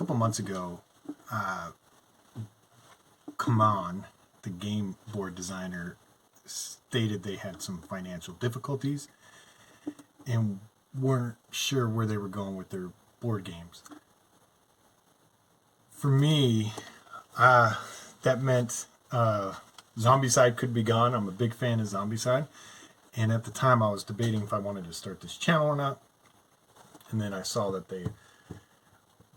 couple months ago, Come On, the game board designer, stated they had some financial difficulties and weren't sure where they were going with their board games. For me, that meant Zombicide could be gone. I'm a big fan of Zombicide. And at the time, I was debating if I wanted to start this channel or not. And then I saw that there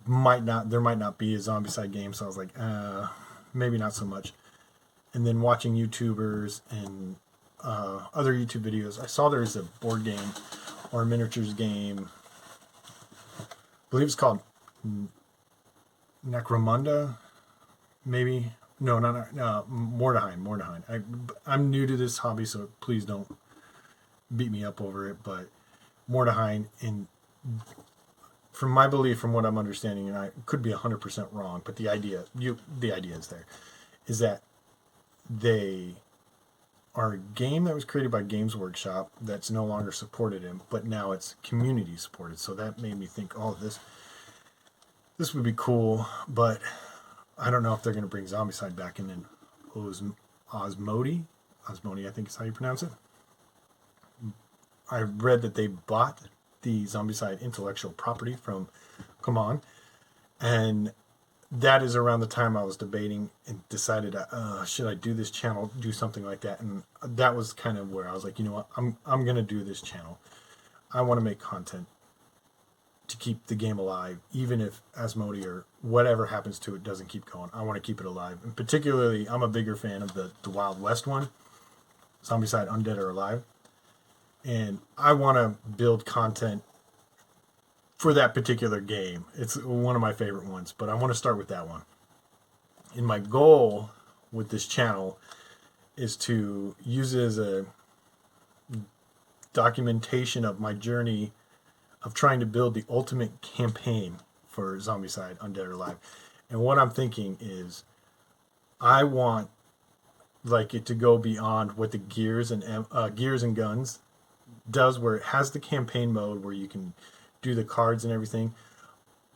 might not be a Zombicide game. So I was like, maybe not so much. And then watching YouTubers and other YouTube videos, I saw there's a board game or a miniatures game. I believe it's called Necromunda, maybe. No, not Mordheim. I'm new to this hobby, so please don't beat me up over it. But Mordheim, and from my belief, from what I'm understanding, and I could be 100% wrong, but the idea is there, is that they are a game that was created by Games Workshop that's no longer supported in, but now it's community supported. So that made me think, oh, this would be cool, but I don't know if they're going to bring Zombicide back. And then Osmodi, I think is how you pronounce it. I read that they bought the Zombicide intellectual property from Come On, and that is around the time I was debating and decided, should I do this channel, do something like that? And that was kind of where I was like, you know what, I'm going to do this channel. I want to make content to keep the game alive, even if Asmodee or whatever happens to it doesn't keep going. I want to keep it alive. And particularly, I'm a bigger fan of the Wild West one, Zombicide Undead or Alive. And I want to build content for that particular game. It's one of my favorite ones, but I want to start with that one. And my goal with this channel is to use it as a documentation of my journey of trying to build the ultimate campaign for Zombicide Undead or Alive. And what I'm thinking is I want like it to go beyond what the Gears and Guns does, where it has the campaign mode where you can do the cards and everything.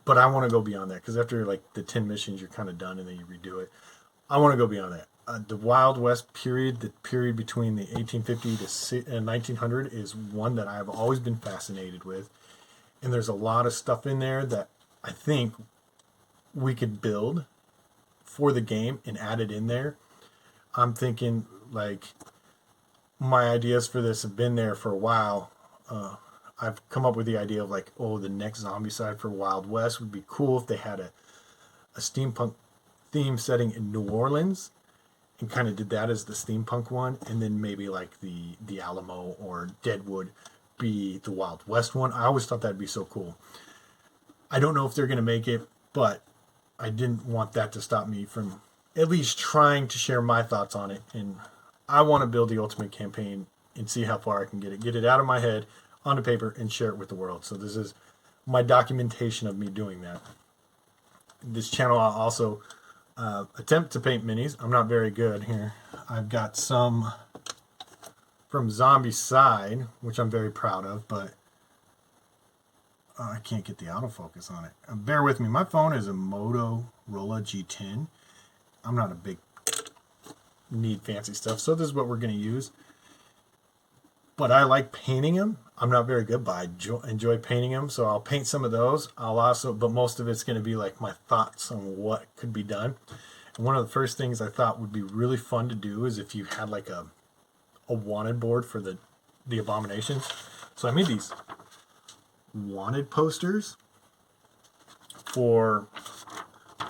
But I want to go beyond that, because after like the 10 missions, you're kind of done and then you redo it. I want to go beyond that. The Wild West period, the period between the 1850 to 1900, is one that I've always been fascinated with. And there's a lot of stuff in there that I think we could build for the game and add it in there. I'm thinking, like, my ideas for this have been there for a while. I've come up with the idea of like, oh, the next Zombicide for Wild West would be cool if they had a steampunk theme setting in New Orleans and kind of did that as the steampunk one, and then maybe like the Alamo or Deadwood be the Wild West one. I always thought that'd be so cool. I don't know if they're going to make it, but I didn't want that to stop me from at least trying to share my thoughts on it. And I want to build the ultimate campaign and see how far I can get it out of my head onto paper and share it with the world. So this is my documentation of me doing that. This channel, I'll also attempt to paint minis. I'm not very good here. I've got some from Zombicide, which I'm very proud of, but I can't get the autofocus on it. Bear with me. My phone is a Motorola G10. I'm not a big need fancy stuff, so this is what we're going to use. But I like painting them. I'm not very good, but I enjoy painting them, so I'll paint some of those. But most of it's going to be like my thoughts on what could be done. And one of the first things I thought would be really fun to do is if you had like a wanted board for the abominations. So I made these wanted posters for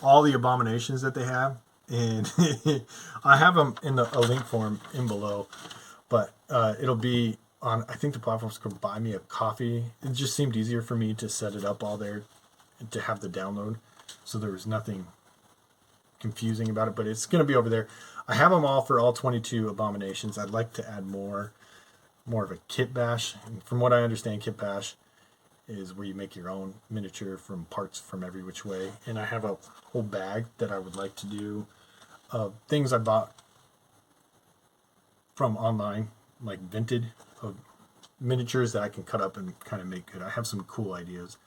all the abominations that they have, and I have them in a link form in below, but it'll be on, I think the platform's called Buy Me a Coffee. It just seemed easier for me to set it up all there and to have the download, so there was nothing confusing about it, but it's going to be over there. I have them all for all 22 abominations. I'd like to add more of a kit bash. And from what I understand, kit bash is where you make your own miniature from parts from every which way. And I have a whole bag that I would like to do of things I bought from online, like Vinted, of miniatures that I can cut up and kind of make good. I have some cool ideas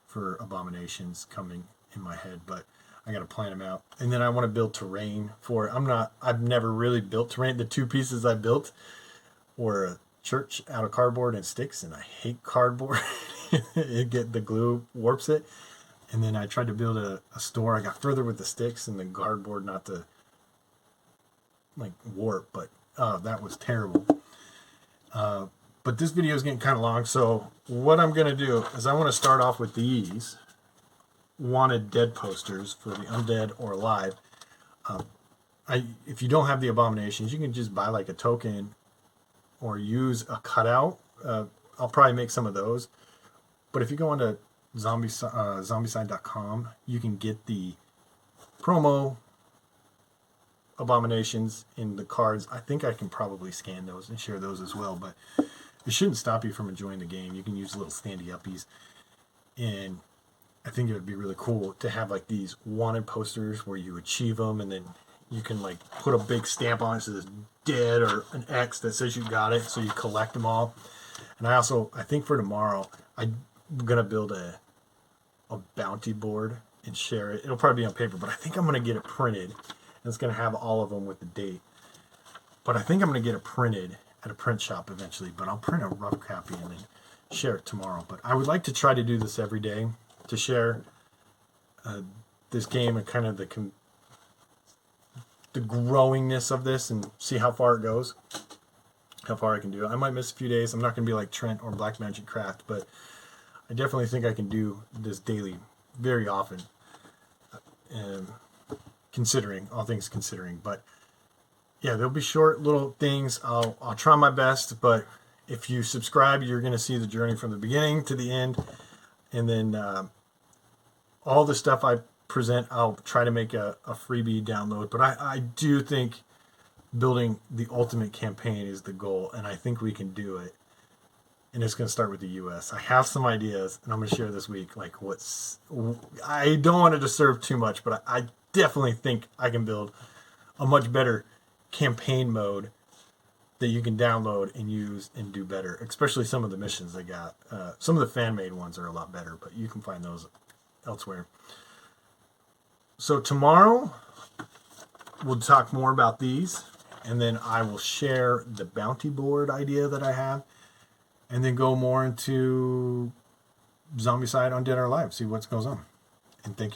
for abominations coming in my head, but I got to plan them out. And then I want to build terrain for it. I've never really built terrain. The 2 pieces I built were a church out of cardboard and sticks, and I hate cardboard. The glue warps it. And then I tried to build a store. I got further with the sticks and the cardboard, not to like warp, but that was terrible. But this video is getting kind of long, so what I'm going to do is I want to start off with these wanted dead posters for the undead or alive. If you don't have the abominations, you can just buy like a token or use a cutout. I'll probably make some of those. But if you go onto zombicide.com, you can get the promo abominations in the cards. I think I can probably scan those and share those as well, but it shouldn't stop you from enjoying the game. You can use little standy uppies, and I think it would be really cool to have like these wanted posters where you achieve them, and then you can like put a big stamp on it that says dead or an X that says you got it, so you collect them all. And I think for tomorrow, I'm gonna build a bounty board and share it. It'll probably be on paper, but I think I'm gonna get it printed, and it's gonna have all of them with the date. But I think I'm gonna get it printed at a print shop eventually, but I'll print a rough copy and then share it tomorrow. But I would like to try to do this every day, to share this game and kind of the growingness of this, and see how far it goes, how far I can do it. I might miss a few days. I'm not going to be like Trent or Black Magic Craft, but I definitely think I can do this daily very often, considering all things considering. But yeah, there'll be short little things. I'll try my best, but if you subscribe, you're going to see the journey from the beginning to the end. And then all the stuff I present, I'll try to make a freebie download. But I do think building the ultimate campaign is the goal, and I think we can do it. And it's going to start with the US. I have some ideas, and I'm going to share this week. Like I don't want to disturb too much, but I definitely think I can build a much better campaign mode that you can download and use and do better, especially some of the missions I got. Some of the fan-made ones are a lot better, but you can find those elsewhere. So tomorrow, we'll talk more about these, and then I will share the bounty board idea that I have, and then go more into Zombicide Undead or Alive, see what goes on. And thank you.